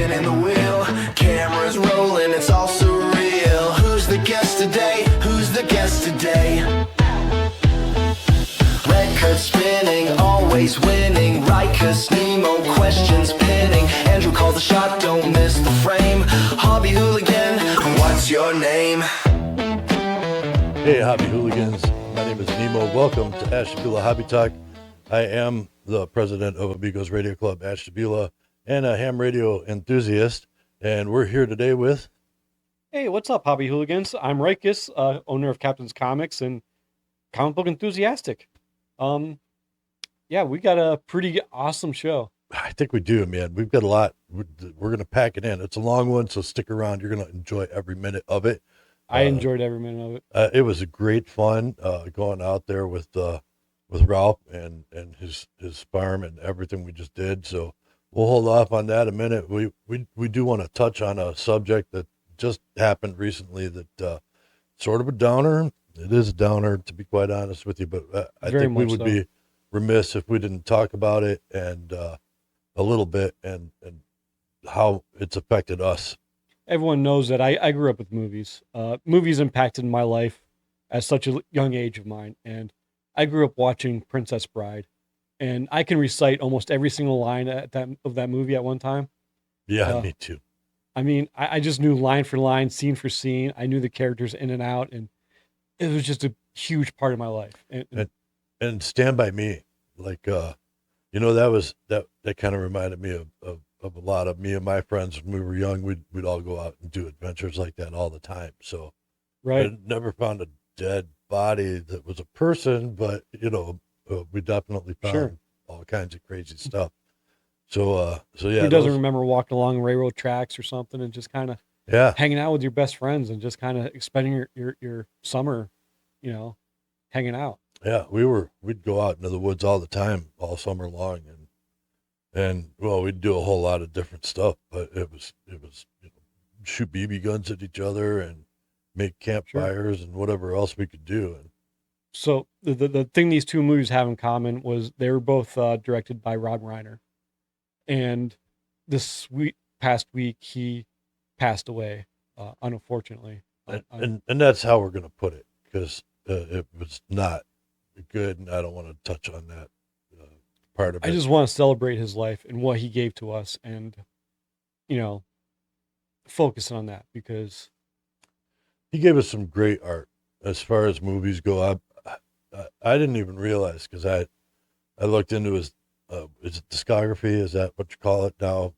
spinning the wheel, cameras rolling, it's all surreal. Who's the guest today? Who's the guest today? Record spinning, always winning. Rikus, Nemo, questions pinning. Andrew called the shot, don't miss the frame. Hobby hooligan, what's your name? Hey, hobby hooligans. My name is Nemo. Welcome to Ashtabula Hobby Talk. I am the president of Amigos Radio Club Ashtabula and a ham radio enthusiast. And we're here today with... Hey, what's up, hobby hooligans? I'm Rikus, owner of Captain's Comics and comic book enthusiastic. Yeah, we got a pretty awesome show. I think we do, man. We've got a lot. We're going to pack it in. It's a long one, so stick around. You're going to enjoy every minute of it. I enjoyed every minute of it. It was a great fun going out there with Ralph and his farm and everything we just did. So we'll hold off on that a minute. We do want to touch on a subject that just happened recently that sort of a downer. It is a downer, to be quite honest with you, but I think we would be remiss if we didn't talk about it and a little bit and how it's affected us. Everyone knows that I grew up with movies. Movies impacted my life at such a young age of mine, and I grew up watching Princess Bride, and I can recite almost every single line of that movie at one time. Yeah, me too. I mean, I just knew line for line, scene for scene. I knew the characters in and out, and it was just a huge part of my life. And Stand By Me, like, that kind of reminded me of a lot of me and my friends when we were young. We'd all go out and do adventures like that all the time. So right. I never found a dead body that was a person, but we definitely found all kinds of crazy stuff. So yeah. Who doesn't remember walking along railroad tracks or something and just kind of hanging out with your best friends and just kind of spending your summer, hanging out. Yeah, we'd go out into the woods all the time, all summer long, and we'd do a whole lot of different stuff, but it was shoot BB guns at each other and make campfires and whatever else we could do. And so the thing these two movies have in common was they were both directed by Rob Reiner, and this past week he passed away, unfortunately. And that's how we're going to put it, because it was not good, and I don't want to touch on that part of it. I just want to celebrate his life and what he gave to us, and focus on that, because he gave us some great art as far as movies go. I didn't even realize, because I looked into his is it discography? Is that what you call it now?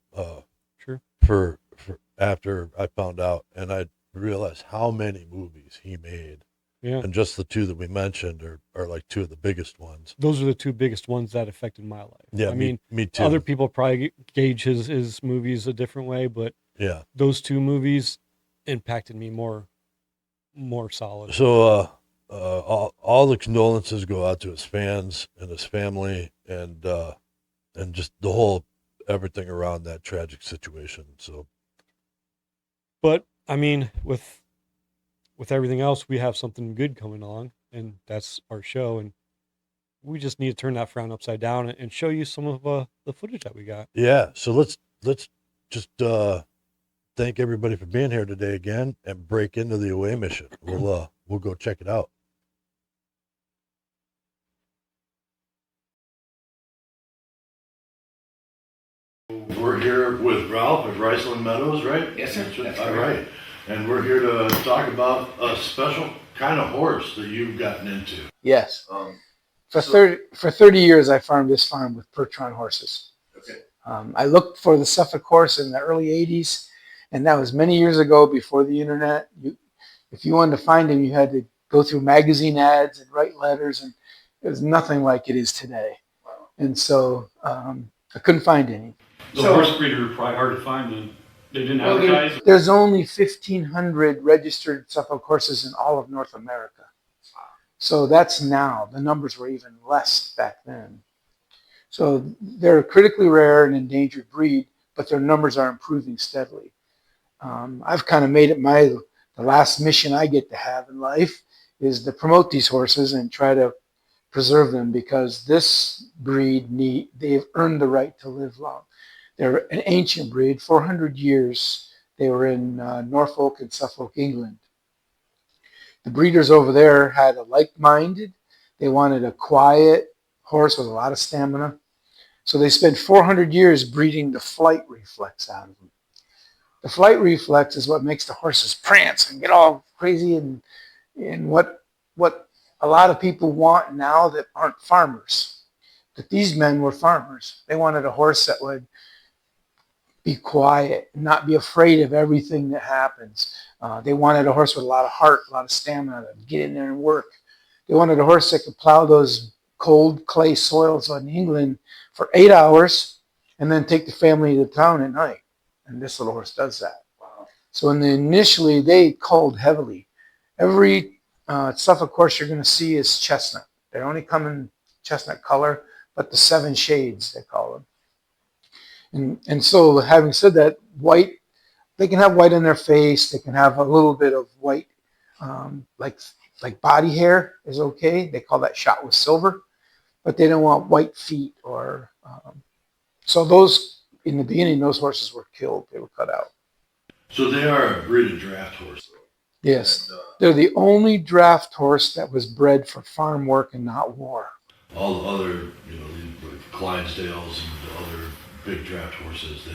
Sure. For after I found out, and I realized how many movies he made. Yeah. And just the two that we mentioned are like two of the biggest ones. Those are the two biggest ones that affected my life. Yeah, I mean, me too. Other people probably gauge his movies a different way, but yeah, those two movies impacted me more solid. So all the condolences go out to his fans and his family and just the whole everything around that tragic situation. So, but I mean, with everything else, we have something good coming along, and that's our show. And we just need to turn that frown upside down and show you some of the footage that we got. Yeah. So let's just thank everybody for being here today again and break into the away mission. We'll go check it out. We're here with Ralph of Riceland Meadows, right? Yes, sir. That's all right. And we're here to talk about a special kind of horse that you've gotten into. Yes. For 30 years, I farmed this farm with Percheron horses. Okay. I looked for the Suffolk horse in the early 80s, and that was many years ago before the internet. If you wanted to find him, you had to go through magazine ads and write letters, and it was nothing like it is today. Wow. And so I couldn't find any. The horse breeder are probably hard to find then. They didn't advertise? There's only 1,500 registered Suffolk horses in all of North America. So that's now. The numbers were even less back then. So they're a critically rare and endangered breed, but their numbers are improving steadily. I've kind of made it the last mission I get to have in life is to promote these horses and try to preserve them, because this breed they've earned the right to live long. They're an ancient breed, 400 years. They were in Norfolk and Suffolk, England. The breeders over there had a like-minded. They wanted a quiet horse with a lot of stamina. So they spent 400 years breeding the flight reflex out of them. The flight reflex is what makes the horses prance and get all crazy, and what a lot of people want now that aren't farmers. But these men were farmers. They wanted a horse that would be quiet, not be afraid of everything that happens. They wanted a horse with a lot of heart, a lot of stamina to get in there and work. They wanted a horse that could plow those cold clay soils in England for 8 hours and then take the family to town at night. And this little horse does that. So initially, they culled heavily. Every Suffolk horse you're going to see is chestnut. They only come in chestnut color, but the 7 shades, they call them. And so having said that, white, they can have white on their face. They can have a little bit of white, like body hair is okay. They call that shot with silver, but they don't want white feet or, so those, in the beginning, those horses were killed. They were cut out. So they are a breed of draft horse, though. Yes. And, They're the only draft horse that was bred for farm work and not war. all the other, like Clydesdales and the other big draft horses,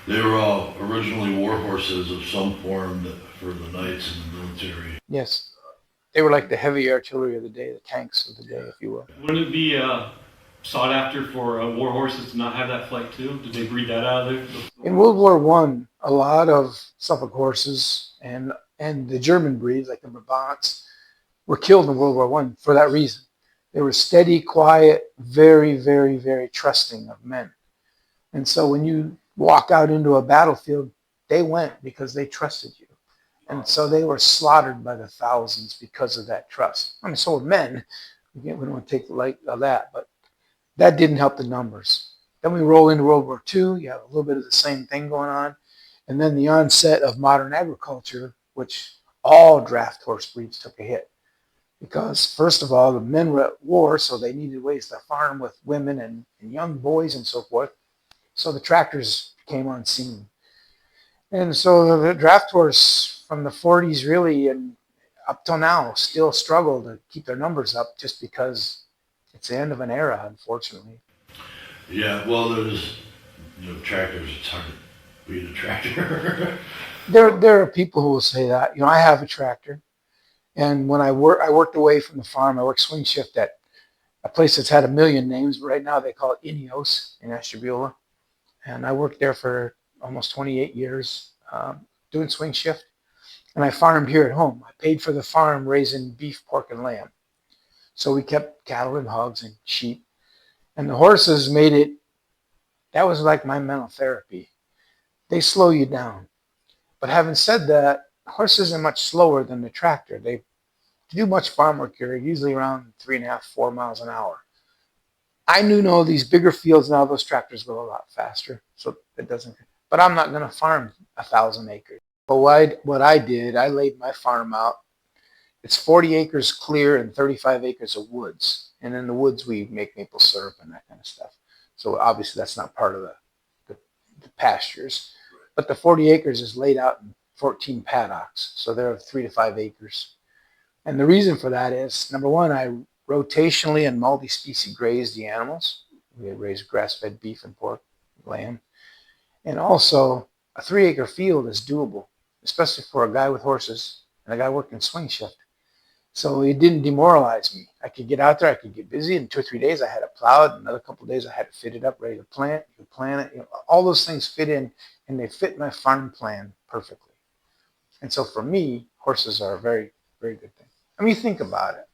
they were all originally war horses of some form for the knights and the military. Yes. They were like the heavy artillery of the day, the tanks of the day, if you will. Wouldn't it be sought after for war horses to not have that flight too? Did they breed that out of there? In World War I, a lot of Suffolk horses and the German breeds, like the Brabants, were killed in World War I for that reason. They were steady, quiet, very, very, very trusting of men. And so when you walk out into a battlefield, they went because they trusted you. And so they were slaughtered by the thousands because of that trust. I mean, so were men. We don't want to take the light of that, but that didn't help the numbers. Then we roll into World War II. You have a little bit of the same thing going on. And then the onset of modern agriculture, which all draft horse breeds took a hit. Because, first of all, the men were at war, so they needed ways to farm with women and young boys and so forth. So the tractors came on scene. And so the draft horse from the 40s really and up till now still struggle to keep their numbers up just because it's the end of an era, unfortunately. Yeah, well, there's tractors. It's hard to beat a tractor. There are people who will say that. I have a tractor. And when I worked away from the farm. I worked swing shift at a place that's had a million names, but right now they call it Ineos in Ashtabula. And I worked there for almost 28 years doing swing shift. And I farmed here at home. I paid for the farm raising beef, pork, and lamb. So we kept cattle and hogs and sheep. And the horses made it, that was like my mental therapy. They slow you down. But having said that, horses are much slower than the tractor. To do much farm work, you're usually around 3.5, 4 miles an hour. I know these bigger fields now, those tractors go a lot faster. So it doesn't, but I'm not going to farm 1,000 acres. But what I did, I laid my farm out. It's 40 acres clear and 35 acres of woods. And in the woods, we make maple syrup and that kind of stuff. So obviously that's not part of the pastures. But the 40 acres is laid out in 14 paddocks. So they're 3 to 5 acres. And the reason for that is, number one, I rotationally and multi-species graze the animals. We raise grass-fed beef and pork, lamb. And also, a 3-acre field is doable, especially for a guy with horses and a guy working swing shift. So it didn't demoralize me. I could get out there, I could get busy. In 2 or 3 days, I had it plowed. Another couple of days, I had it fitted up, ready to plant. You could plant it. All those things fit in, and they fit my farm plan perfectly. And so for me, horses are a very, very good thing. I mean, think about it.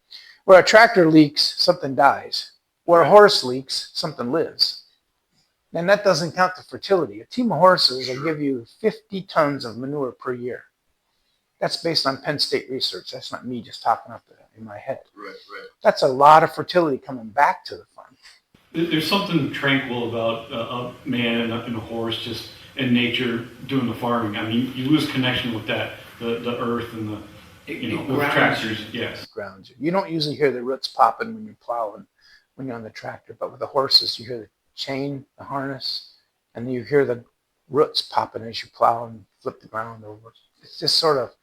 Where a tractor leaks, something dies. Where a horse leaks, something lives. And that doesn't count the fertility. A team of horses will give you 50 tons of manure per year. That's based on Penn State research. That's not me just talking up in my head. Right. That's a lot of fertility coming back to the farm. There's something tranquil about a man and a horse just in nature doing the farming. I mean, you lose connection with that, the earth and the, with tractors. Yes. Grounds you. You don't usually hear the roots popping when you're plowing, when you're on the tractor, but with the horses, you hear the chain, the harness, and you hear the roots popping as you plow and flip the ground over. It's just sort of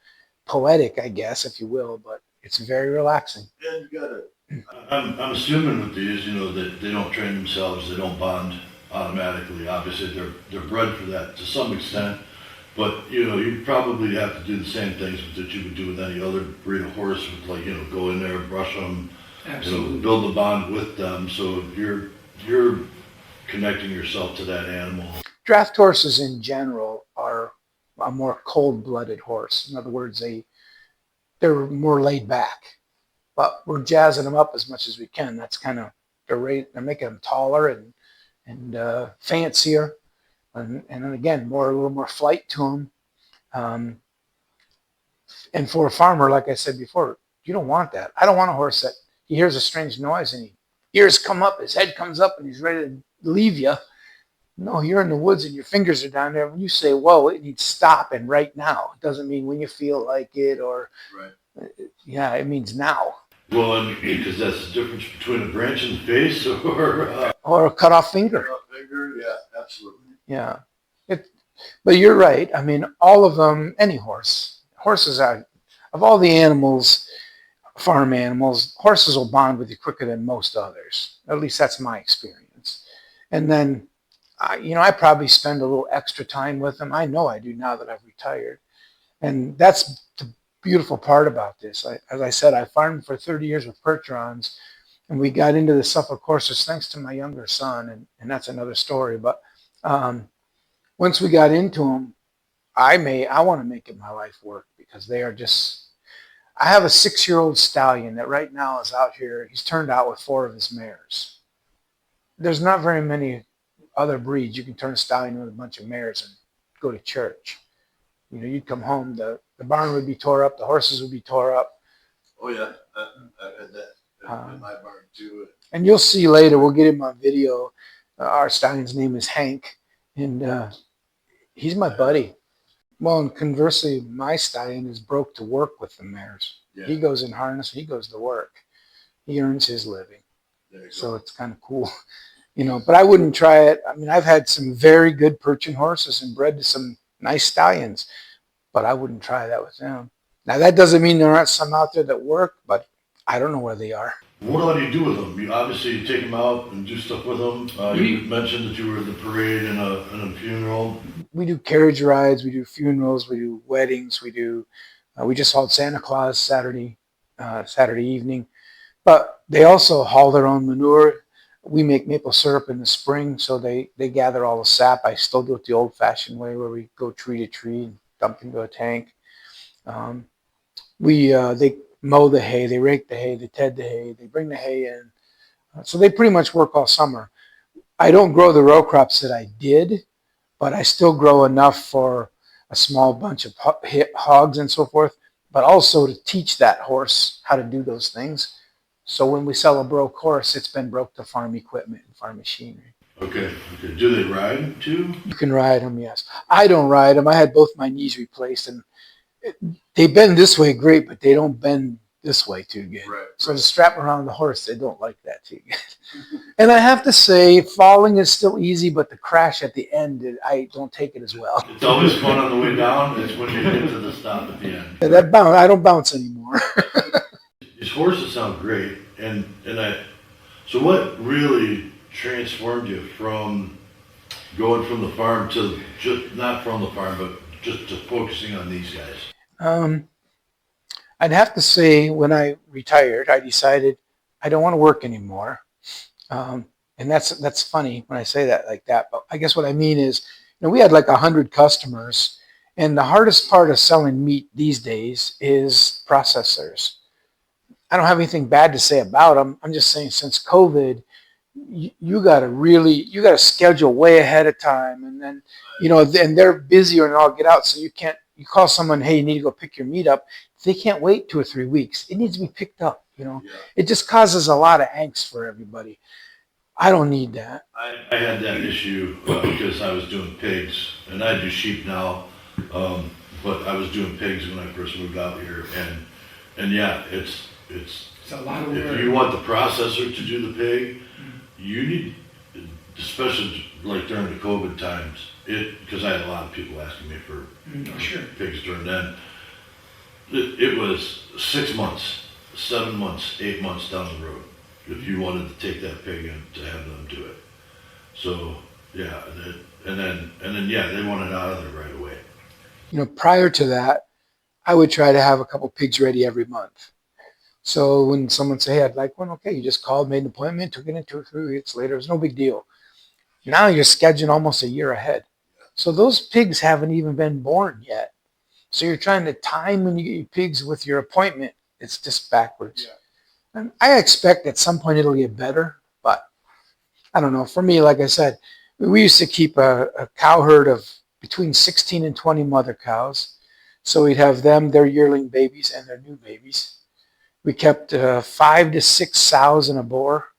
poetic, I guess, if you will, but it's very relaxing. And you gotta. I'm assuming with these, that they don't train themselves, they don't bond automatically. Obviously, they're bred for that to some extent, but you probably have to do the same things that you would do with any other breed of horse. With go in there, brush them, Absolutely. build a bond with them. So you're connecting yourself to that animal. Draft horses in general are a more cold-blooded horse. In other words, they're more laid back, but we're jazzing them up as much as we can. That's kind of they're making them taller and fancier, and then again a little more flight to them. And for a farmer, like I said before, you don't want that. I don't want a horse that he hears a strange noise and ears come up, his head comes up, and he's ready to leave you. No, you're in the woods and your fingers are down there. When you say, whoa, it needs stopping right now. It doesn't mean when you feel like it or, Right. Yeah, it means now. Well, and because that's the difference between a branch in the face or a cut off finger. Yeah, absolutely. Yeah. But you're right. I mean, all of them, any horses are, of all the animals, farm animals, horses will bond with you quicker than most others. At least that's my experience. And then, I probably spend a little extra time with them. I know I do now that I've retired. And that's the beautiful part about this. As I said, I farmed for 30 years with Percherons, and we got into the Suffolk horses thanks to my younger son, and that's another story. But once we got into them, I want to make it my life work because they are just. I have a 6-year-old stallion that right now is out here. He's turned out with 4 of his mares. There's not very many other breeds you can turn a stallion with a bunch of mares and go to church. You'd come home, the barn would be tore up, the horses would be tore up. Oh yeah, I had that in my barn too. And you'll see later, we'll get him on video. Our stallion's name is Hank, and he's my buddy. Well, and conversely, my stallion is broke to work with the mares. Yeah. He goes in harness, he goes to work. He earns his living. So it's kind of cool. But I wouldn't try it. I mean, I've had some very good Percheron horses and bred to some nice stallions, but I wouldn't try that with them. Now, that doesn't mean there aren't some out there that work, but I don't know where they are. What all do you do with them? You take them out and do stuff with them. You mentioned that you were at the parade and a funeral. We do carriage rides, we do funerals, we do weddings, we just hauled Santa Claus Saturday evening, but they also haul their own manure. We make maple syrup in the spring, so they gather all the sap. I still do it the old-fashioned way where we go tree to tree and dump into a tank. They mow the hay, they rake the hay, they ted the hay, they bring the hay in. So they pretty much work all summer. I don't grow the row crops that I did, but I still grow enough for a small bunch of hogs and so forth, but also to teach that horse how to do those things. So when we sell a broke horse, it's been broke to farm equipment and farm machinery. Okay. Do they ride too? You can ride them, yes. I don't ride them. I had both my knees replaced, and they bend this way great, but they don't bend this way too good. Right. So to strap around the horse, they don't like that too good. And I have to say, falling is still easy, but the crash at the end, I don't take it as well. It's always fun on the way down. It's when you get to the stop at the end. I don't bounce anymore. These horses sound great, so what really transformed you from going from the farm to just not from the farm, but just to focusing on these guys? I'd have to say when I retired, I decided I don't want to work anymore. And that's funny when I say that like that, but I guess what I mean is, we had like 100 customers, and the hardest part of selling meat these days is processors. I don't have anything bad to say about them. I'm just saying since COVID, you got to schedule way ahead of time. And then, and they're busier and all get out. So you call someone, hey, you need to go pick your meat up. They can't wait 2 or 3 weeks. It needs to be picked up, Yeah. It just causes a lot of angst for everybody. I don't need that. I had that issue because I was doing pigs, and I do sheep now. But I was doing pigs when I first moved out here. And yeah, it's a lot of work. If you want the processor to do the pig, you need especially like during the COVID times, because I had a lot of people asking me for Sure. pigs during then. It was 6 months, 7 months, 8 months down the road if you wanted to take that pig and to have them do it. So yeah, and then yeah, they wanted out of there right away. Prior to that, I would try to have a couple pigs ready every month. So when someone say, hey, I'd like one, okay, you just called, made an appointment, took it in 2 or 3 weeks later. It's no big deal. Now you're scheduling almost a year ahead. So those pigs haven't even been born yet. So you're trying to time when you get your pigs with your appointment. It's just backwards. Yeah. And I expect at some point it'll get better, but I don't know. For me, like I said, we used to keep a cow herd of between 16 and 20 mother cows. So we'd have them, their yearling babies, and their new babies. We kept 5 to 6 sows and a boar.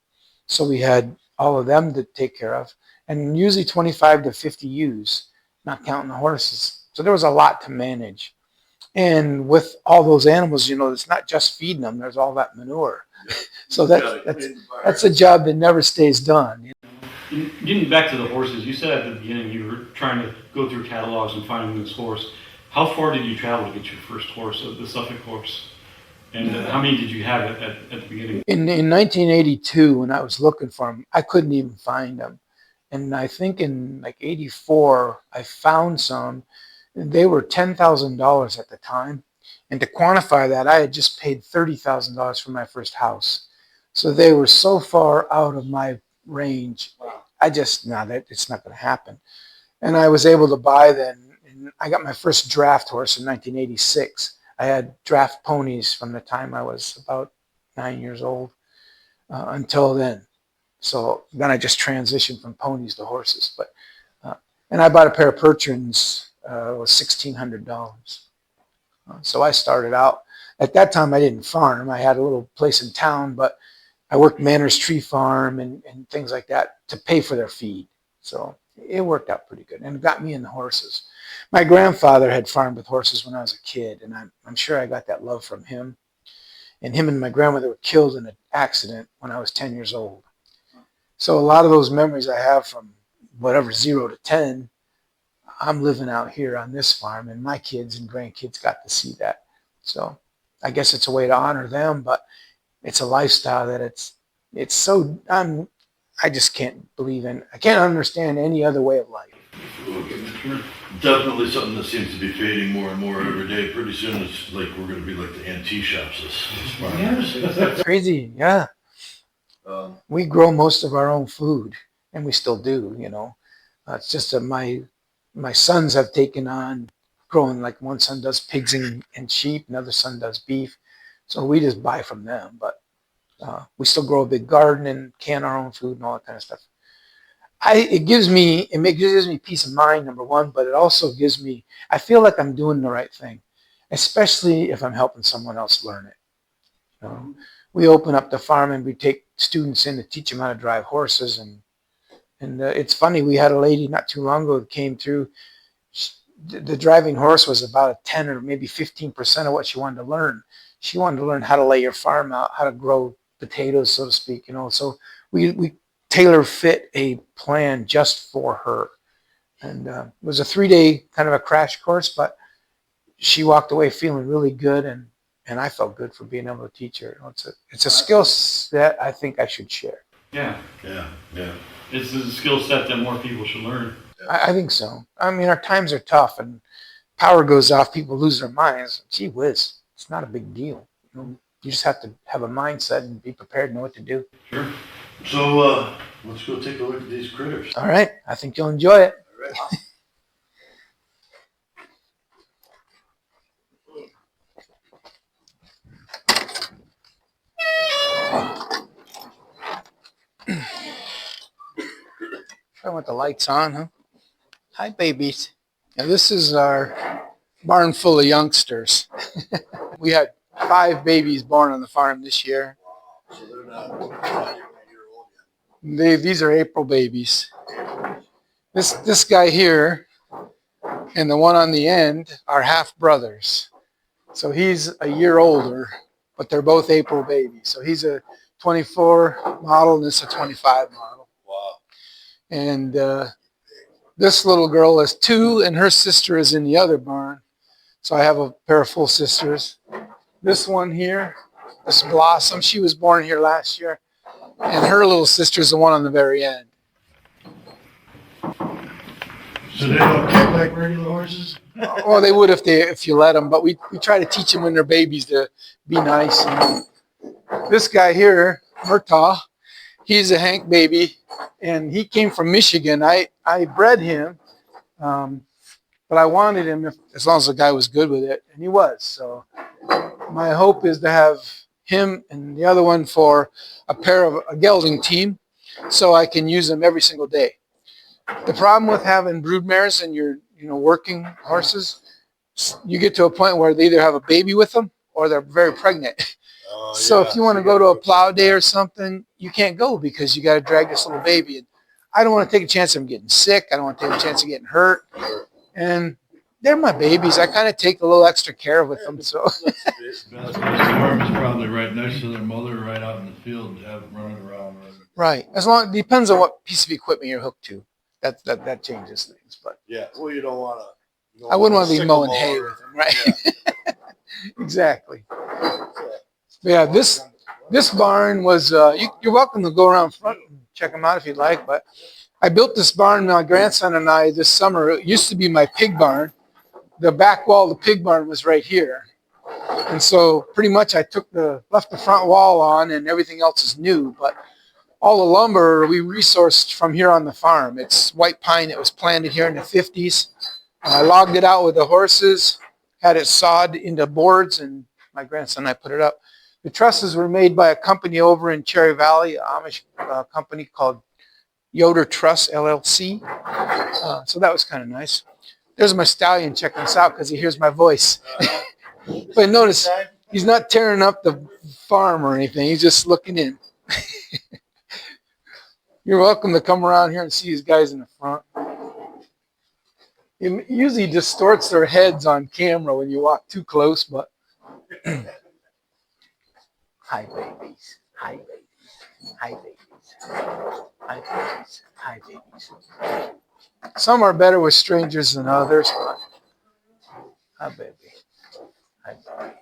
So we had all of them to take care of. And usually 25 to 50 ewes, not counting the horses. So there was a lot to manage. And with all those animals, it's not just feeding them. There's all that manure. So that's a job that never stays done. Getting back to the horses, you said at the beginning you were trying to go through catalogs and finding this horse. How far did you travel to get your first horse, the Suffolk horse? And how many did you have at the beginning? In 1982, when I was looking for them, I couldn't even find them. And I think in like 84, I found some. They were $10,000 at the time. And to quantify that, I had just paid $30,000 for my first house. So they were so far out of my range. I just, it's not going to happen. And I was able to buy then. And I got my first draft horse in 1986. I had draft ponies from the time I was about 9 years old until then. So then I just transitioned from ponies to horses. And I bought a pair of Percherons. It was $1,600. So I started out. At that time, I didn't farm. I had a little place in town, but I worked Manners Tree Farm and things like that to pay for their feed. So it worked out pretty good and it got me in the horses. My grandfather had farmed with horses when I was a kid, and I'm sure I got that love from him. And him and my grandmother were killed in an accident when I was 10 years old. So a lot of those memories I have from whatever 0 to 10, I'm living out here on this farm, and my kids and grandkids got to see that. So I guess it's a way to honor them, but it's a lifestyle that it's so, I just can't believe in. I can't understand any other way of life. Definitely something that seems to be fading more and more every day. Pretty soon it's like we're going to be like the antique shops. That's crazy, yeah. We grow most of our own food, and we still do, It's just that my sons have taken on growing, like one son does pigs and sheep, another son does beef. So we just buy from them, but we still grow a big garden and can our own food and all that kind of stuff. It gives me peace of mind, number one, but it also gives me, I feel like I'm doing the right thing, especially if I'm helping someone else learn it. We open up the farm and we take students in to teach them how to drive horses. And it's funny, we had a lady not too long ago that came through. The driving horse was about a 10 or maybe 15% of what she wanted to learn. She wanted to learn how to lay your farm out, how to grow potatoes, so to speak, So we tailor fit a plan just for her. And it was a 3-day kind of a crash course, but she walked away feeling really good, and I felt good for being able to teach her. It's a skill set I think I should share. Yeah. Yeah. It's a skill set that more people should learn. I think so. I mean, our times are tough, and power goes off, people lose their minds. Gee whiz, it's not a big deal. You just have to have a mindset and be prepared to know what to do. Sure. So let's go take a look at these critters. All right. I think you'll enjoy it. All right. I want the lights on, huh? Hi, babies. Now, this is our barn full of youngsters. We had 5 babies born on the farm this year. So they're not even a year old yet. These are April babies. This guy here and the one on the end are half brothers. So he's a year older, but they're both April babies. So he's a 24 model and this is a 25 model. Wow. And this little girl is 2, and her sister is in the other barn. So I have a pair of full sisters. This one here, this Blossom, she was born here last year. And her little sister is the one on the very end. So they don't kick like regular horses? Well, they would if you let them, but we try to teach them when they're babies to be nice. And this guy here, Murtaugh, he's a Hank baby, and he came from Michigan. I bred him, but I wanted him as long as the guy was good with it, and he was. So my hope is to have him and the other one for a gelding team, so I can use them every single day. The problem with having brood mares and your working horses, you get to a point where they either have a baby with them or they're very pregnant. So if you want to go to a plow day or something, you can't go because you got to drag this little baby. And I don't want to take a chance of them getting sick. I don't want to take a chance of getting hurt. And they're my babies. I kind of take a little extra care with them. So Best farm is probably right next to their mother, right out in the field, to have them running around. right, it depends on what piece of equipment you're hooked to. That changes things. But Yeah, well, you don't want to. I wouldn't want to be mowing hay with them, right? Yeah. Exactly. Yeah, this barn was. You're welcome to go around front and check them out if you'd like. But I built this barn, my grandson and I, this summer. It used to be my pig barn. The back wall of the pig barn was right here, and so pretty much I left the front wall on, and everything else is new. But all the lumber we resourced from here on the farm. It's white pine that was planted here in the 50s. I logged it out with the horses, had it sawed into boards, and my grandson and I put it up. The trusses were made by a company over in Cherry Valley, an Amish company called Yoder Truss, LLC. So that was kind of nice. There's my stallion checking us out because he hears my voice. But notice, he's not tearing up the farm or anything. He's just looking in. You're welcome to come around here and see these guys in the front. It usually distorts their heads on camera when you walk too close, but hi babies, hi babies, hi babies, hi babies, hi babies. Some are better with strangers than others, but hi baby, hi baby,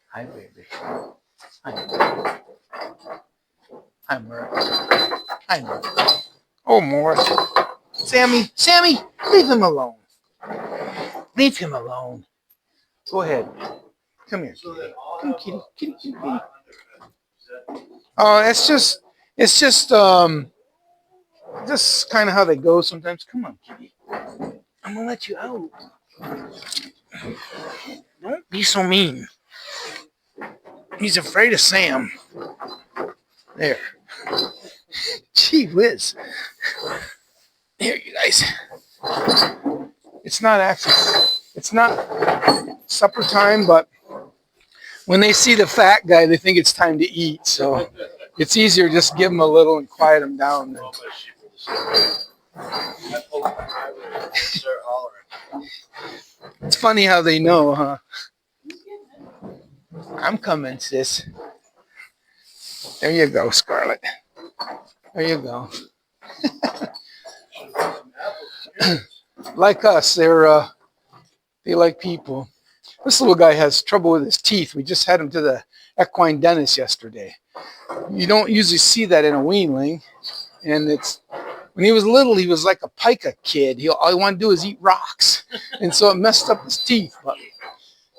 hi baby, hi baby. Hi, Murray. Hi, Murray. Oh, Morris. Sammy, leave him alone. Leave him alone. Go ahead. Come here, kitty. Come, kitty. Kitty. Oh, it's just kind of how they go sometimes. Come on, kitty. I'm gonna let you out. Don't be so mean. He's afraid of Sam. There. Gee whiz. Here, you guys. It's not supper time, but when they see the fat guy, they think it's time to eat. So it's easier just give them a little and quiet them down. It's funny how they know, huh? I'm coming, sis. There you go, Scarlett. There you go. Like us, they like people. This little guy has trouble with his teeth. We just had him to the equine dentist yesterday. You don't usually see that in a weanling. And when he was little, he was like a pica kid. All he wanted to do is eat rocks. And so it messed up his teeth. But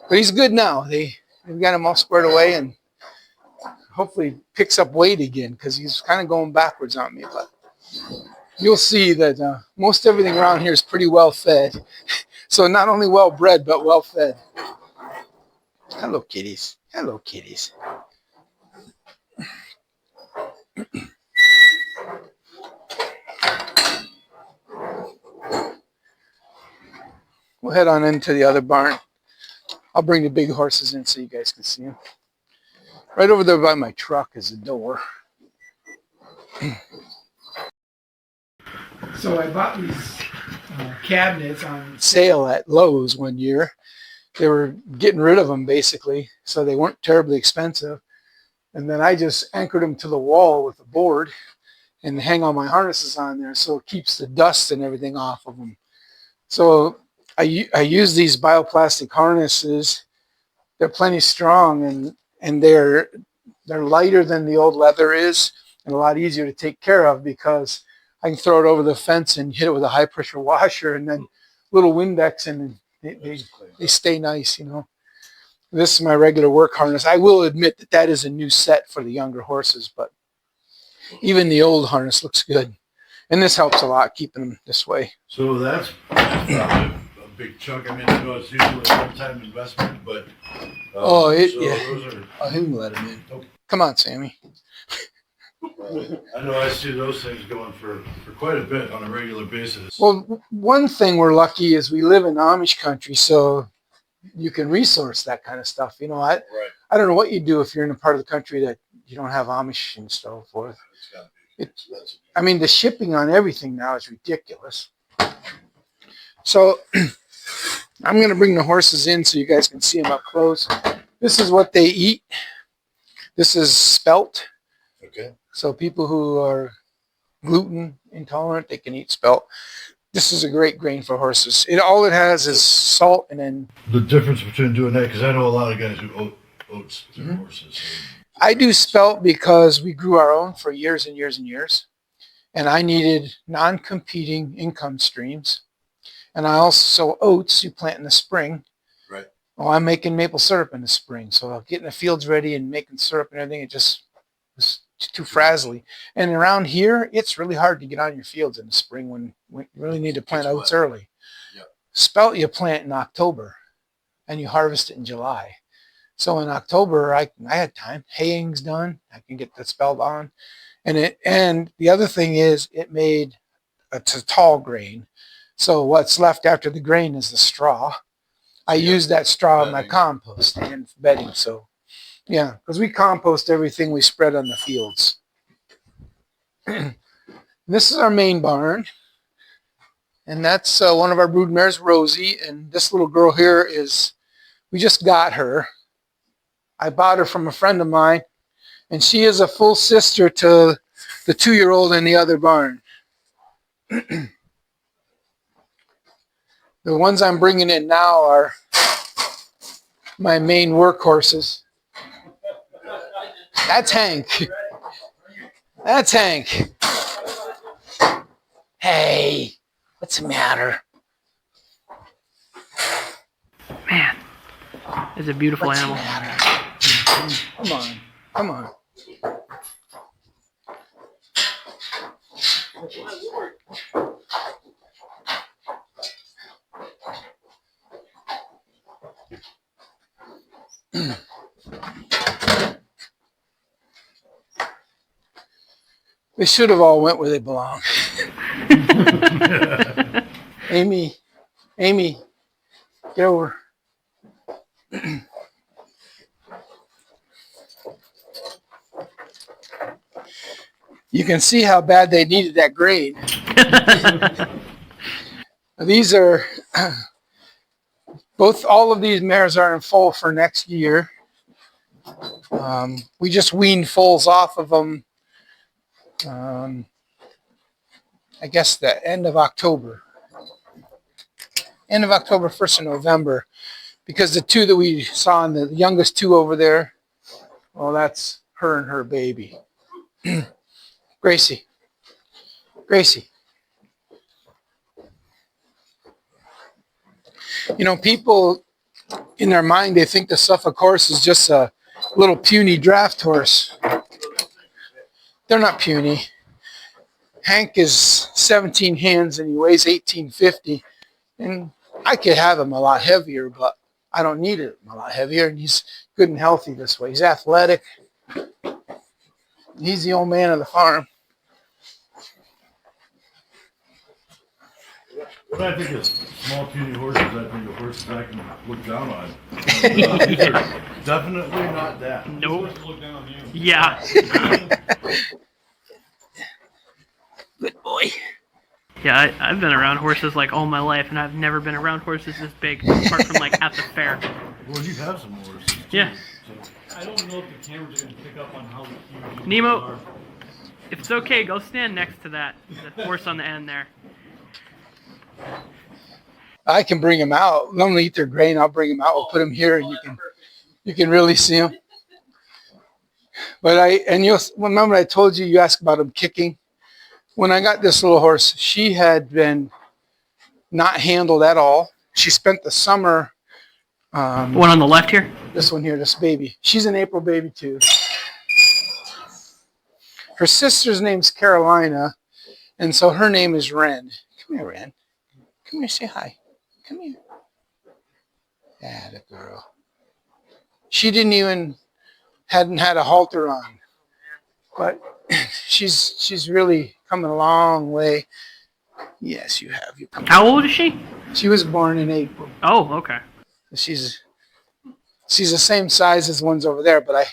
he's good now. They've got him all squared away, and hopefully picks up weight again because he's kind of going backwards on me. But you'll see that most everything around here is pretty well fed. So not only well bred, but well fed. Hello, kitties. Hello, kitties. We'll head on into the other barn. I'll bring the big horses in so you guys can see them. Right over there by my truck is the door. So I bought these cabinets on sale at Lowe's one year. They were getting rid of them basically, so they weren't terribly expensive. And then I just anchored them to the wall with a board and hang all my harnesses on there, so it keeps the dust and everything off of them. So I use these bioplastic harnesses. They're plenty strong, and they're lighter than the old leather is, and a lot easier to take care of because I can throw it over the fence and hit it with a high pressure washer, and then little Windex, and they stay nice, you know. This is my regular work harness. I will admit that is a new set for the younger horses, but even the old harness looks good. And this helps a lot, keeping them this way. So that's probably a big chunk. I mean, I know it's usually a one-time investment, but I can let him in. Nope. Come on, Sammy. I know I see those things going for quite a bit on a regular basis. Well, one thing we're lucky is we live in Amish country, so you can resource that kind of stuff. You know, I don't know what you do if you're in a part of the country that you don't have Amish and so forth. I mean, the shipping on everything now is ridiculous. So I'm going to bring the horses in so you guys can see them up close. This is what they eat. This is spelt. Okay. So people who are gluten intolerant, they can eat spelt. This is a great grain for horses. All it has is salt, and then The difference between doing that, because I know a lot of guys who oats their horses. I do spelt because we grew our own for years and years and years, and I needed non-competing income streams. And I also oats you plant in the spring. Right. Well, I'm making maple syrup in the spring, so getting the fields ready and making syrup and everything, it just was too frazzly. And around here, it's really hard to get on your fields in the spring when you really need to plant oats early. Yep. Spelt you plant in October, and you harvest it in July. So in October, I had time. Haying's done. I can get the spelt on, and the other thing is it made a tall grain. So what's left after the grain is the straw. I use that straw in my compost and bedding. So yeah, because we compost everything we spread on the fields. This is our main barn, and that's one of our brood mares, Rosie. And this little girl here we just got her. I bought her from a friend of mine, and she is a full sister to the 2-year-old in the other barn. The ones I'm bringing in now are my main workhorses. That's Hank. That's Hank. Hey, what's the matter? Man, it's a beautiful What's the animal. matter? Come on, come on. They should have all went where they belong. Amy, get over. You can see how bad they needed that grade. These are all of these mares are in foal for next year. We just weaned foals off of them. I guess the end of October. End of October, 1st of November. Because the two that we saw, and the youngest two over there, well, that's her and her baby. Gracie. You know, people in their mind, they think the Suffolk horse is just a little puny draft horse. They're not puny. Hank is 17 hands and he weighs 1850. And I could have him a lot heavier, but I don't need it a lot heavier. And he's good and healthy this way. He's athletic. He's the old man of the farm. When I think of small, puny horses, I think of horses I can look down on. These are definitely not that. Nope. Look down on you. Yeah. Good boy. Yeah, I've been around horses like all my life, and I've never been around horses this big, apart from like at the fair. Well, you have some horses. Too, Yeah. so. I don't know if the cameras are going to pick up on how huge Nemo. are. If it's okay, go stand next to that the horse on the end there. I can bring them out. Let them eat their grain. I'll bring them out. We'll put them here, and you can really see them. But you'll remember I told you asked about them kicking. When I got this little horse, she had been not handled at all. She spent the summer. One on the left here. This one here, this baby. She's an April baby too. Her sister's name's Carolina, and so her name is Wren. Come here, Wren. Come here, say hi. Come here. Yeah, the girl. She hadn't had a halter on, but she's really coming a long way. Yes, you have. How old is she? She was born in April. Oh, okay. She's the same size as the ones over there, but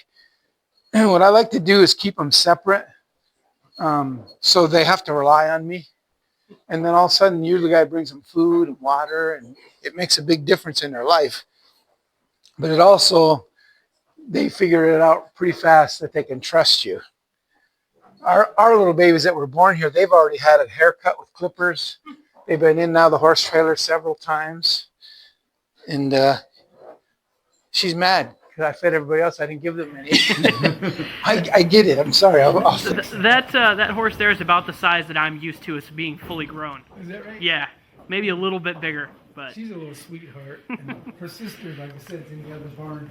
what I like to do is keep them separate, so they have to rely on me. And then all of a sudden, usually the guy brings them food and water, and it makes a big difference in their life. But it also, they figure it out pretty fast that they can trust you. Our little babies that were born here, they've already had a haircut with clippers. They've been in and out of the horse trailer several times. And she's mad because I fed everybody else. I didn't give them any. I get it. I'm sorry. That horse there is about the size that I'm used to as being fully grown. Is that right? Yeah, maybe a little bit bigger, but She's a little sweetheart. And her sister, like I said, is in the other barn.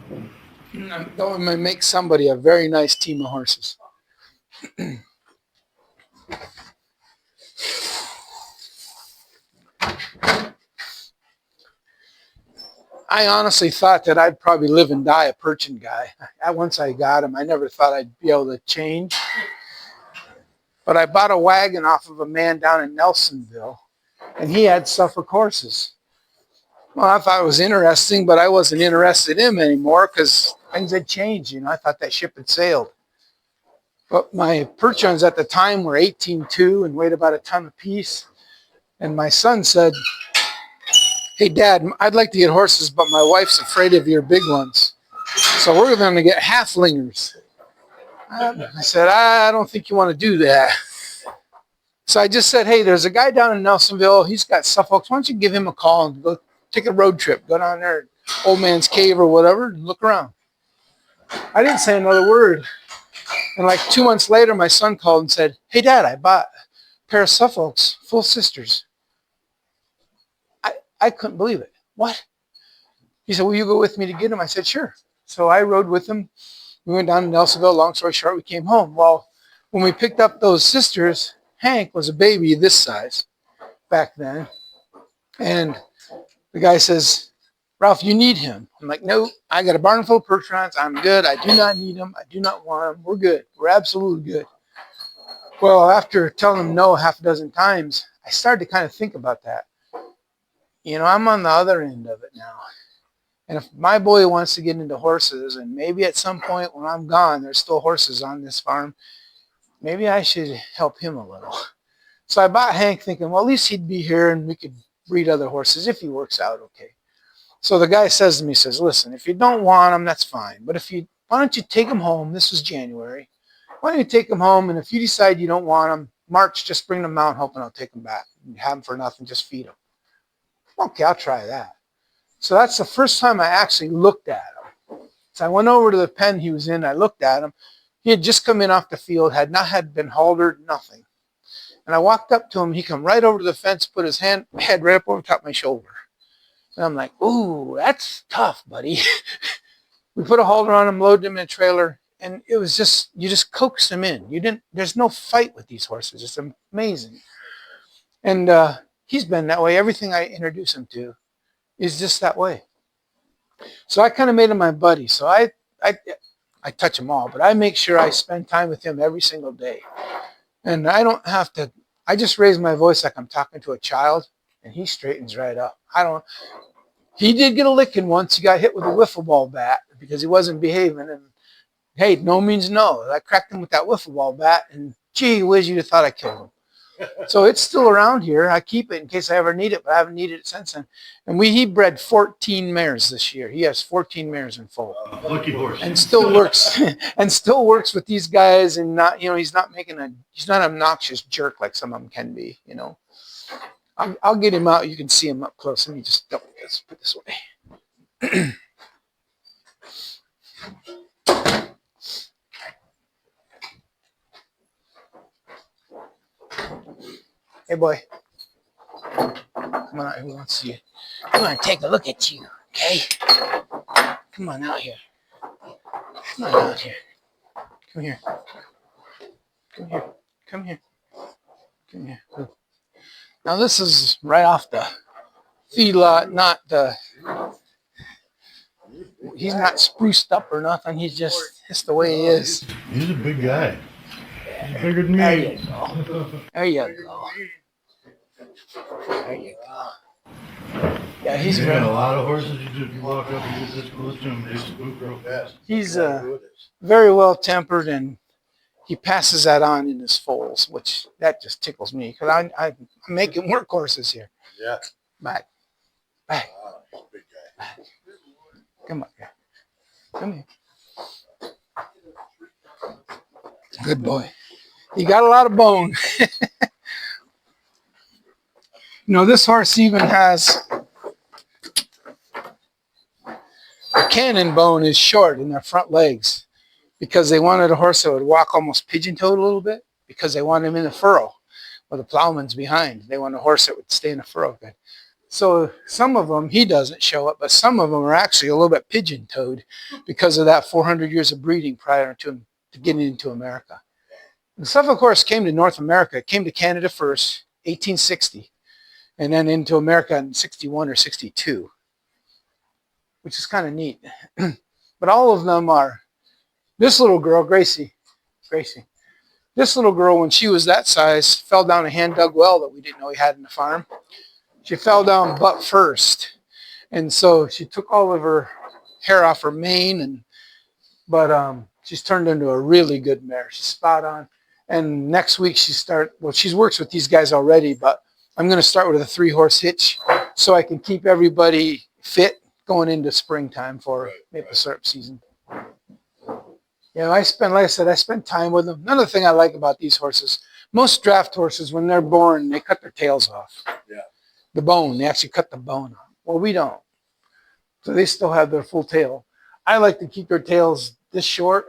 Don't make somebody a very nice team of horses. I honestly thought that I'd probably live and die a perching guy. Once I got him, I never thought I'd be able to change. But I bought a wagon off of a man down in Nelsonville, and he had Suffolk horses. Well, I thought it was interesting, but I wasn't interested in him anymore because things had changed. I thought that ship had sailed. But my perchons at the time were 18.2 and weighed about a ton apiece. And my son said, "Hey, Dad, I'd like to get horses, but my wife's afraid of your big ones. So we're going to get halflingers." I said, "I don't think you want to do that." So I just said, "Hey, there's a guy down in Nelsonville. He's got Suffolk. Why don't you give him a call and go take a road trip. Go down there, Old Man's Cave or whatever, and look around." I didn't say another word. And like 2 months later, my son called and said, "Hey, Dad, I bought a pair of Suffolks, full sisters." I couldn't believe it. "What?" He said, "Will you go with me to get them?" I said, "Sure." So I rode with him. We went down to Nelsonville. Long story short, we came home. Well, when we picked up those sisters, Hank was a baby this size back then. And the guy says, "Ralph, you need him." I'm like, "No, I got a barn full of Percherons. I'm good. I do not need him. I do not want him. We're good. We're absolutely good." Well, after telling him no half a dozen times, I started to kind of think about that. I'm on the other end of it now. And if my boy wants to get into horses, and maybe at some point when I'm gone, there's still horses on this farm, maybe I should help him a little. So I bought Hank thinking, well, at least he'd be here and we could breed other horses if he works out okay. So the guy says to me, "Listen, if you don't want them, that's fine. But why don't you take them home?" This was January. "Why don't you take them home? And if you decide you don't want them, March, just bring them out, hoping I'll take them back. And have them for nothing, just feed them." "Okay, I'll try that." So that's the first time I actually looked at him. So I went over to the pen he was in. I looked at him. He had just come in off the field, had been haltered, nothing. And I walked up to him. He come right over to the fence, put his head right up over top of my shoulder. And I'm like, "Ooh, that's tough, buddy." We put a halter on him, loaded him in a trailer, and it was you just coaxed him in. There's no fight with these horses. It's amazing. And he's been that way. Everything I introduce him to is just that way. So I kind of made him my buddy. So I touch him all, but I make sure I spend time with him every single day. And I don't have to, I just raise my voice like I'm talking to a child, and he straightens right up. He did get a licking once. He got hit with a wiffle ball bat because he wasn't behaving. And hey, no means no. I cracked him with that wiffle ball bat, and gee whiz, you'd have thought I killed him. So it's still around here. I keep it in case I ever need it, but I haven't needed it since then. And he bred 14 mares this year. He has 14 mares in foal. Lucky horse. And still works and still works with these guys, and not, he's not an obnoxious jerk like some of them can be, I'll get him out. You can see him up close. Let me just put this away. Hey, boy. Come on out here. We want to see you. We want to take a look at you, okay? Come on out here. Come on out here. Come here. Come here. Come here. Come here. Now, this is right off the feedlot, he's not spruced up or nothing. He's just the way he is. He's a big guy. He's bigger than me. There you go. There you go. There you go. Yeah, he's got a lot of horses. You walk up and get this close to him, just move real fast. He's very well tempered, and he passes that on in his foals, which that just tickles me because I'm making workhorses here. Yeah. Back. Back. He's a big guy. Back. Come on here. Come here. Good boy. He got a lot of bone. This horse even has the cannon bone is short in their front legs because they wanted a horse that would walk almost pigeon-toed a little bit because they wanted him in the furrow where the plowman's behind. They want a horse that would stay in the furrow good. So some of them, he doesn't show up, but some of them are actually a little bit pigeon-toed because of that 400 years of breeding prior to getting into America. The Suffolk horse came to North America. It came to Canada first, 1860, and then into America in 61 or 62, which is kind of neat. But all of them are, this little girl, Gracie, this little girl, when she was that size, fell down a hand-dug well that we didn't know we had in the farm. She fell down butt first, and so she took all of her hair off her mane, but she's turned into a really good mare. She's spot on. And next week she works with these guys already, but I'm going to start with a 3-horse hitch so I can keep everybody fit going into springtime for maple syrup season. I spend time with them. Another thing I like about these horses, most draft horses, when they're born, they cut their tails off. Yeah. The bone, they actually cut the bone off. Well, we don't. So they still have their full tail. I like to keep their tails this short.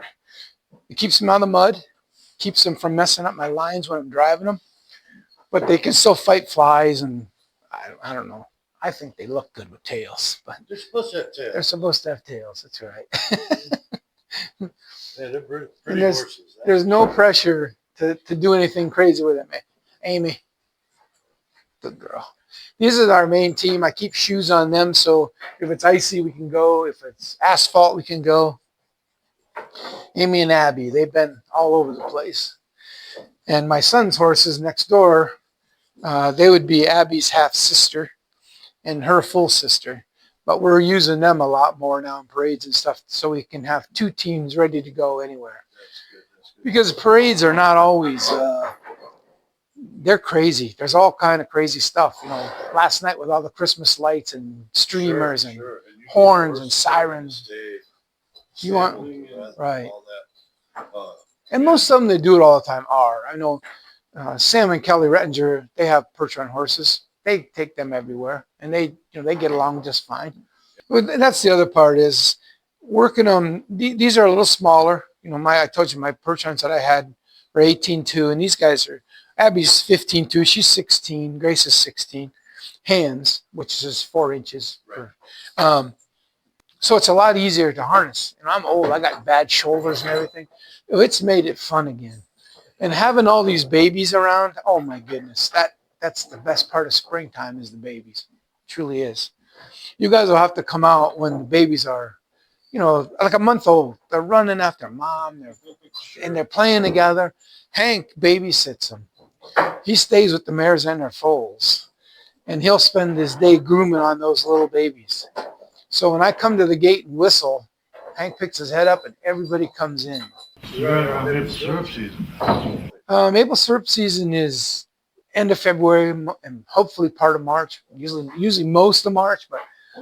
It keeps them out of the mud, keeps them from messing up my lines when I'm driving them. But they can still fight flies, and I don't know. I think they look good with tails. But They're supposed to have tails. they're supposed to have tails. That's right. Yeah, they're pretty there's, horses. There's no pressure to do anything crazy with them. Amy, good girl. These are our main team. I keep shoes on them, so if it's icy, we can go. If it's asphalt, we can go. Amy and Abby, they've been all over the place. And my son's horses next door, they would be Abby's half-sister and her full sister. But we're using them a lot more now in parades and stuff so we can have 2 teams ready to go anywhere. That's good. Because parades are not always, they're crazy. There's all kind of crazy stuff. Last night with all the Christmas lights and streamers and horns and sirens. You want, right. All that. And most of them that do it all the time are. I know Sam and Kelly Rettinger, they have perch on horses. They take them everywhere, and they get along just fine. But that's the other part is working them. These are a little smaller. I told you my perch ons that I had were 18.2, and these guys are, Abby's 15.2, she's 16, Grace is 16. Hands, which is 4 inches. Right. So it's a lot easier to harness. I'm old. I got bad shoulders and everything. It's made it fun again. And having all these babies around, oh my goodness, that's the best part of springtime is the babies. It truly is. You guys will have to come out when the babies are, like a month old. They're running after mom, and they're playing together. Hank babysits them. He stays with the mares and their foals. And he'll spend his day grooming on those little babies. So when I come to the gate and whistle, Hank picks his head up and everybody comes in. You're right around maple syrup season. Maple syrup season is end of February and hopefully part of March. Usually most of March, but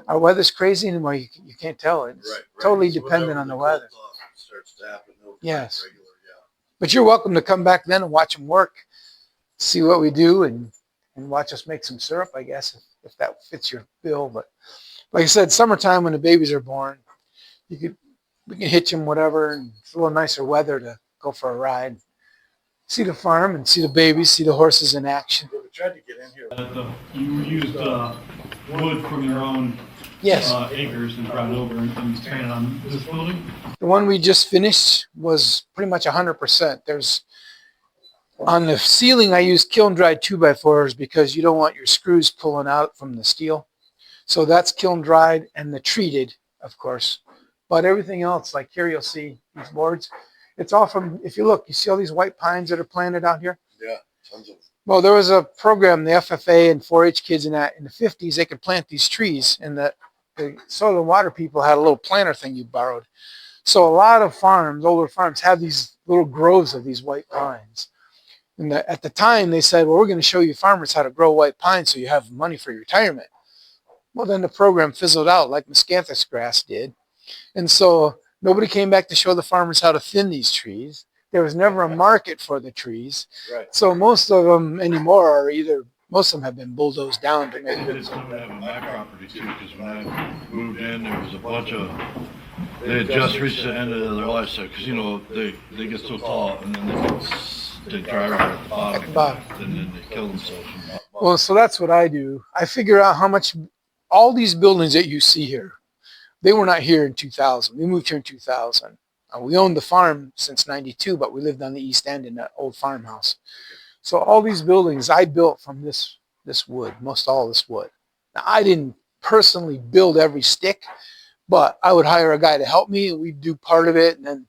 our weather's crazy anymore. You can't tell. It's totally So dependent whenever on the cold weather. thaw starts to happen, they'll Yes. regular, yeah. But you're welcome to come back then and watch them work, see what we do, and watch us make some syrup, I guess, if that fits your bill. But like I said, summertime when the babies are born, we can hitch them, whatever, and it's a little nicer weather to go for a ride. See the farm and see the babies, see the horses in action. Yeah, we tried to get in here. You used wood from your own Yes. acres and brought it over and painted on this building? The one we just finished was pretty much 100%. On the ceiling, I used kiln dried 2x4s because you don't want your screws pulling out from the steel. So that's kiln dried and the treated, of course. But everything else, like here you'll see these boards. It's all from, if you look, you see all these white pines that are planted out here? Yeah, tons of. Well, there was a program, the FFA and 4-H kids in the 50s, they could plant these trees, and the soil and water people had a little planter thing you borrowed. So a lot of farms, older farms, have these little groves of these white pines. And at the time, they said, well, we're going to show you farmers how to grow white pines so you have money for your retirement. Well, then the program fizzled out like miscanthus grass did. And so nobody came back to show the farmers how to thin these trees. There was never a market for the trees. Right. So most of them anymore are most of them have been bulldozed down to make They did some of that with my property too, because when I moved in, there was a bunch of, they had just reached the end of their life cycle, because, you know, they get so tall, and then they dry right at the bottom, and then they kill themselves. Well, so that's what I do. I figure out how much, all these buildings that you see here, they were not here in 2000. We moved here in 2000. We owned the farm since 92, but we lived on the East End in that old farmhouse. So all these buildings I built from this wood, most all this wood. Now, I didn't personally build every stick, but I would hire a guy to help me, and we'd do part of it, and then,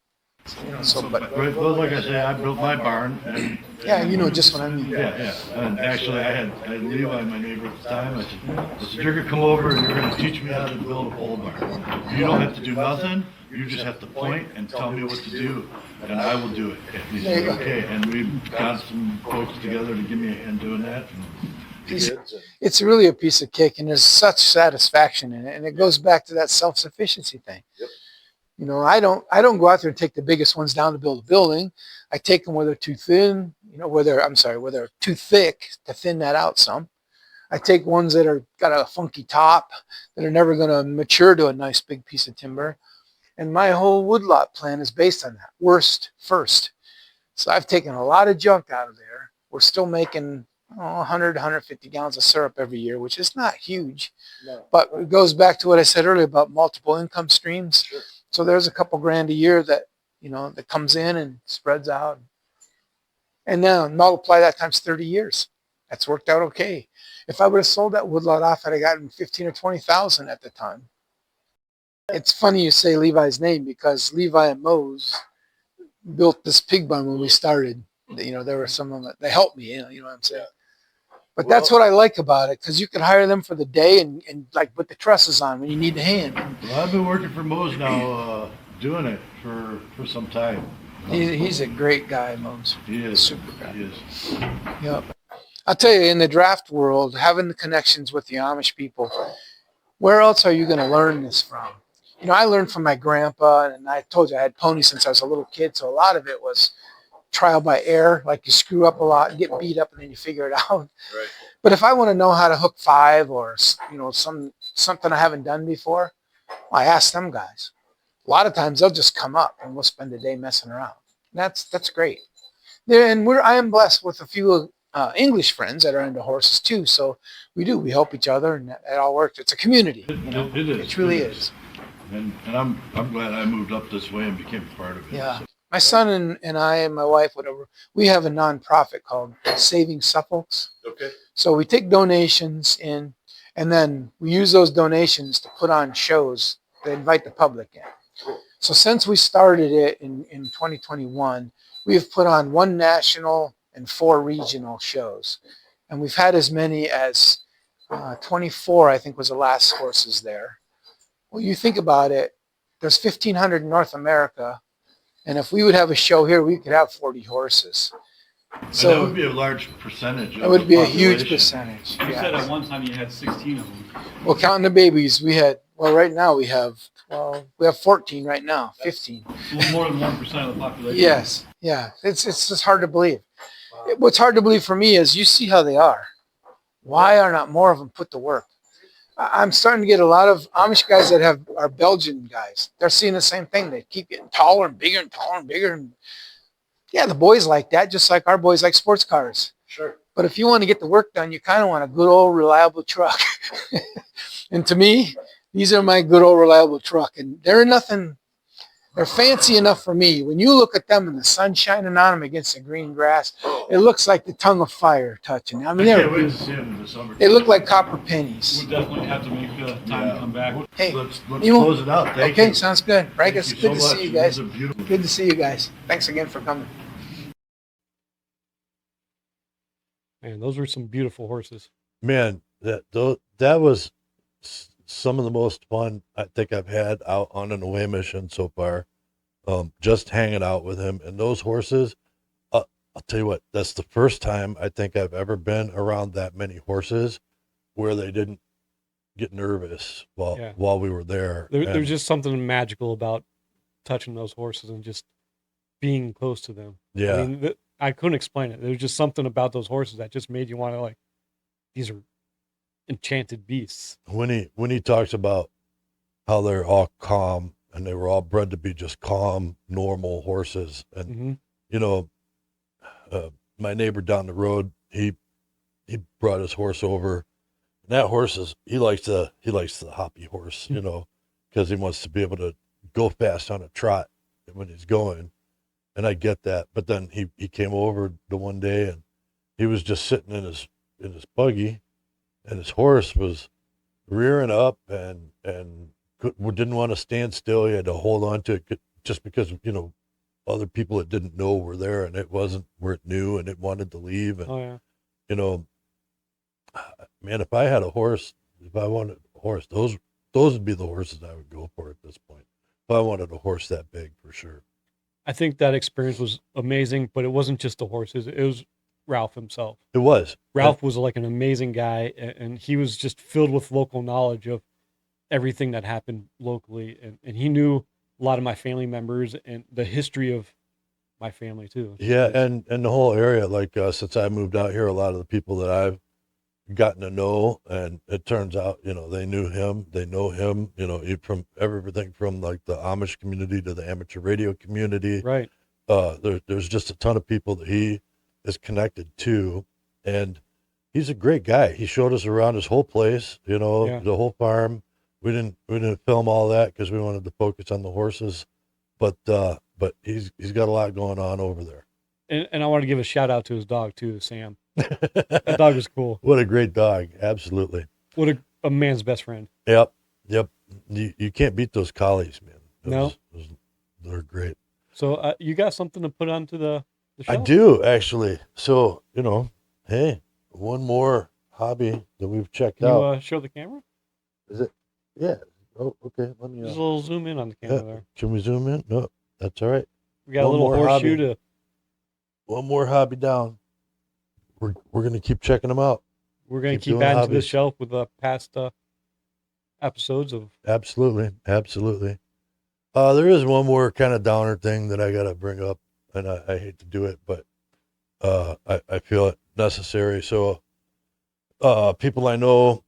you know, so, but Right, well, like I say, I built my barn, and yeah, you know just what I mean. yeah, and actually I had Levi, my neighbor at the time. I said, you're gonna come over and you're gonna teach me how to build a pole barn. You don't have to do nothing. You just have to point and tell me what to do, and I will do it. And he said, okay, and we got some folks together to give me a hand doing that. It's really a piece of cake, and there's such satisfaction in it, and it goes back to that self-sufficiency thing. Yep. You know, I don't go out there and take the biggest ones down to build a building. I take them where they're too thin, you know, where they're too thick to thin that out some. I take ones that are got a funky top that are never going to mature to a nice big piece of timber. And my whole woodlot plan is based on that. Worst first. So I've taken a lot of junk out of there. We're still making 100, 150 gallons of syrup every year, which is not huge. No. But it goes back to what I said earlier about multiple income streams. Sure. So there's a couple grand a year that, you know, that comes in and spreads out. And now multiply that times 30 years. That's worked out okay. If I would have sold that woodlot off, I'd have gotten 15 or 20,000 at the time. It's funny you say Levi's name because Levi and Mose built this pig barn when we started. You know, there were some of them that they helped me, you know what I'm saying? But that's what I like about it, because you can hire them for the day and like put the trusses on when you need the hand. Well, I've been working for Mose now, doing it for some time. He's a great guy, Mose. He is. Super guy. He is. Yep. I'll tell you, in the draft world, having the connections with the Amish people, where else are you going to learn this from? You know, I learned from my grandpa, and I told you I had ponies since I was a little kid, so a lot of it was trial by error, like you screw up a lot and get beat up and then you figure it out. Right. But if I want to know how to hook 5 or, you know, something I haven't done before, I ask them guys. A lot of times they'll just come up and we'll spend a day messing around. That's great. And I am blessed with a few English friends that are into horses too. So we help each other, and it all works. It's a community. You know? It is. It really is. And I'm glad I moved up this way and became a part of it. Yeah. So. My son and I and my wife, whatever, we have a nonprofit called Saving Suffolks. Okay. So we take donations in, and then we use those donations to put on shows that invite the public in. Cool. So since we started it in 2021, we have put on 1 national and 4 regional shows. And we've had as many as 24, I think was the last horses there. Well, you think about it, there's 1,500 in North America. And if we would have a show here, we could have 40 horses. And that So would be a large percentage. that would be a huge percentage. You said Yeah. at one time you had 16 of them. Well, counting the babies, right now we have 14 right now, 15. A little more than 1% of the population. Yes. Yeah. It's just hard to believe. What's hard to believe for me is you see how they are. Why are not more of them put to work? I'm starting to get a lot of Amish guys that are Belgian guys. They're seeing the same thing. They keep getting taller and bigger and taller and bigger. And yeah, the boys like that, just like our boys like sports cars. Sure. But if you want to get the work done, you kind of want a good old reliable truck. And to me, these are my good old reliable truck. And they're fancy enough for me. When you look at them and the sun shining on them against the green grass, it looks like the tongue of fire touching. I mean, I can't wait to see them in the summer. they look like copper pennies. We'll definitely have to make time to come back. Hey, Let's Emo? close it out. Thank Okay, you. sounds good. Right, Thank it's you good so to much. see you guys. These are beautiful. Good to see you guys. Thanks again for coming. Man, those were some beautiful horses. Man, that was some of the most fun I think I've had out on an away mission so far. Just hanging out with him and those horses. I'll tell you what, that's the first time I think I've ever been around that many horses where they didn't get nervous while we were there. There's just something magical about touching those horses and just being close to them. Yeah. I mean, I couldn't explain it. There's just something about those horses that just made you want to, like, these are enchanted beasts. When he talks about how they're all calm and they were all bred to be just calm, normal horses, and Mm-hmm. you know, my neighbor down the road, he brought his horse over. And that horse he likes the hoppy horse, you know, because he wants to be able to go fast on a trot when he's going. And I get that. But then he came over the one day and he was just sitting in his buggy, and his horse was rearing up and didn't want to stand still. He had to hold on to it just because, you know, other people that didn't know were there, and it weren't new, and it wanted to leave. And, Oh, yeah. you know, man, if I wanted a horse, those would be the horses I would go for at this point. If I wanted a horse that big, for sure. I think that experience was amazing, but it wasn't just the horses. It was Ralph himself. It was. Ralph was like an amazing guy, and he was just filled with local knowledge of everything that happened locally. And he knew a lot of my family members and the history of my family too. Yeah, and the whole area, like since I moved out here, a lot of the people that I've gotten to know, and it turns out, you know, they know him, you know, from everything from like the Amish community to the amateur radio community. Right. There's just a ton of people that he is connected to, and he's a great guy. He showed us around his whole place, you know, Yeah. the whole farm. We didn't film all that because we wanted to focus on the horses, but he's got a lot going on over there. And I want to give a shout out to his dog too, Sam. That dog was cool. What a great dog. Absolutely. What a man's best friend. Yep. You can't beat those collies, man. No. They're great. So you got something to put onto the show? I do, actually. So, you know, hey, one more hobby that we've checked Can out. you show the camera? Is it? Yeah. Oh, okay. Let me. Just a little zoom in on the camera there. Can we zoom in? No, that's all right. We got a One little more horseshoe hobby. to. One more hobby down. We're gonna keep checking them out. We're gonna Keep keep doing adding to the hobbies. shelf with the past episodes of. Absolutely. There is one more kind of downer thing that I gotta bring up, and I hate to do it, but I feel it necessary. So, people I know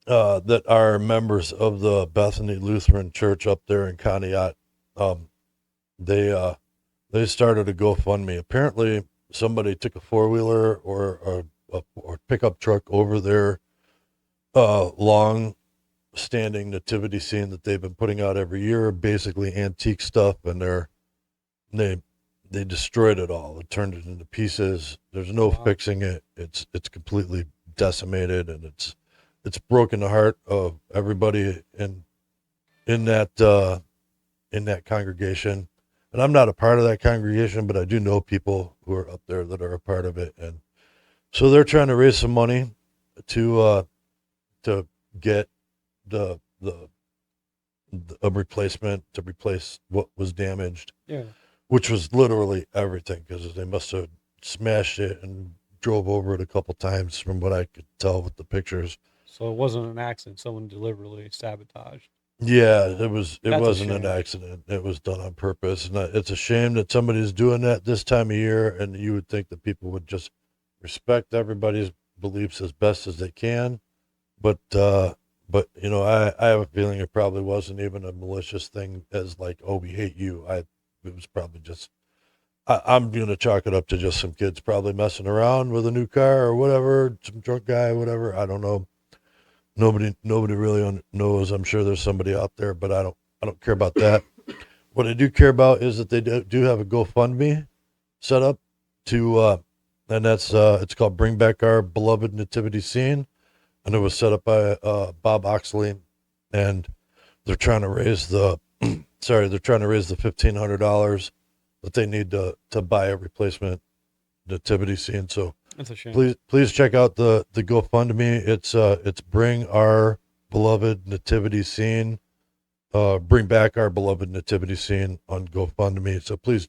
that are members of the Bethany Lutheran Church up there in Conneaut, they started a GoFundMe. Apparently, somebody took a 4-wheeler or a pickup truck over their long-standing nativity scene that they've been putting out every year, basically antique stuff, and they destroyed it all. It turned it into pieces. There's no Wow. fixing it. It's completely decimated, and it's broken the heart of everybody in that congregation. And I'm not a part of that congregation, but I do know people who are up there that are a part of it. And so they're trying to raise some money to get a replacement to replace what was damaged, Yeah. which was literally everything, because they must have smashed it and drove over it a couple times from what I could tell with the pictures. So it wasn't an accident. Someone deliberately sabotaged. Yeah, it was. It That's a wasn't an shame. accident. It was done on purpose, and it's a shame that somebody's doing that this time of year. And you would think that people would just respect everybody's beliefs as best as they can, but you know, I have a feeling it probably wasn't even a malicious thing as like, oh, we hate you. It was probably just. I'm gonna chalk it up to just some kids probably messing around with a new car or whatever, some drunk guy, whatever. I don't know. Nobody really knows. I'm sure there's somebody out there, but I don't care about that. What I do care about is that they do have a GoFundMe set up and that's it's called Bring Back Our Beloved Nativity Scene, and it was set up by Bob Oxley, and they're trying to raise the they're trying to raise the $1,500 that they need to buy a replacement nativity scene. So That's a shame. please check out the GoFundMe. It's Bring Our Beloved Nativity Scene. Bring Back Our Beloved Nativity Scene on GoFundMe. So please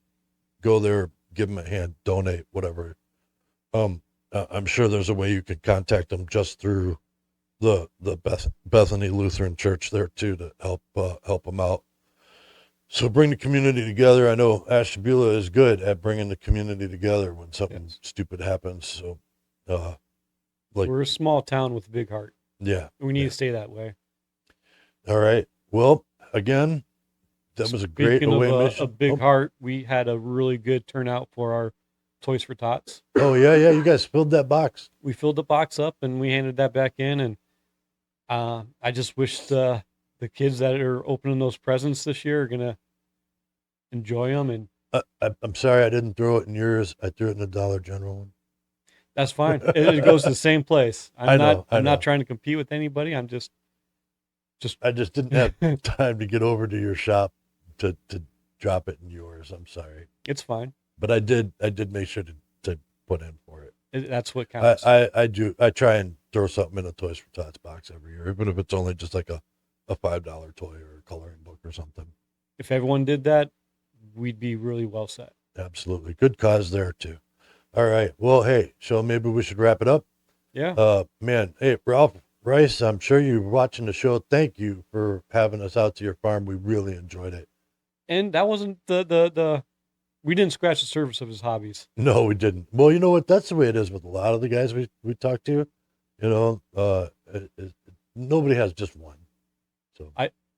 go there, give them a hand, donate, whatever. I'm sure there's a way you can contact them just through the Bethany Lutheran Church there too to help them out. So bring the community together. I know Ashtabula is good at bringing the community together when something stupid happens. So, like, We're a small town with a big heart. yeah, We need yeah. to stay that way. All right. Well, again, that was a great Speaking away of mission. a big heart, we had a really good turnout for our Toys for Tots. Oh yeah, yeah. You guys filled that box. We filled the box up and we handed that back in. And I just wish the kids that are opening those presents this year are gonna enjoy them, and I'm sorry I didn't throw it in yours. I threw it in the Dollar General one. that's fine. It goes to the same place. I know. I'm not trying to compete with anybody. I'm just I just didn't have time to get over to your shop to drop it in yours. I'm sorry, it's fine. but I did make sure to put in for it. That's what counts. I do. I try and throw something in a Toys for Tots box every year, even if it's only just like a $5 toy or a coloring book or something. If everyone did that, we'd be really well set. Absolutely. Good cause there too. All right. Well, hey, so maybe we should wrap it up. Yeah. Man, hey, Ralph Rice, I'm sure you're watching the show. Thank you for having us out to your farm. We really enjoyed it. And that wasn't the we didn't scratch the surface of his hobbies. No, we didn't. Well, you know what? That's the way it is with a lot of the guys we talk to. You know, nobody has just one. So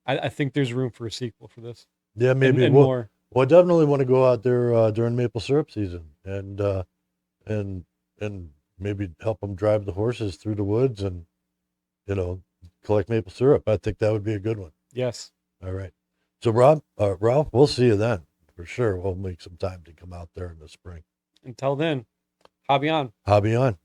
I think there's room for a sequel for this. yeah, maybe and we'll, more. Well, I definitely want to go out there during maple syrup season and maybe help them drive the horses through the woods and, you know, collect maple syrup. I think that would be a good one. Yes. All right. So Ralph, we'll see you then for sure. We'll make some time to come out there in the spring. Until then, hobby on. Hobby on.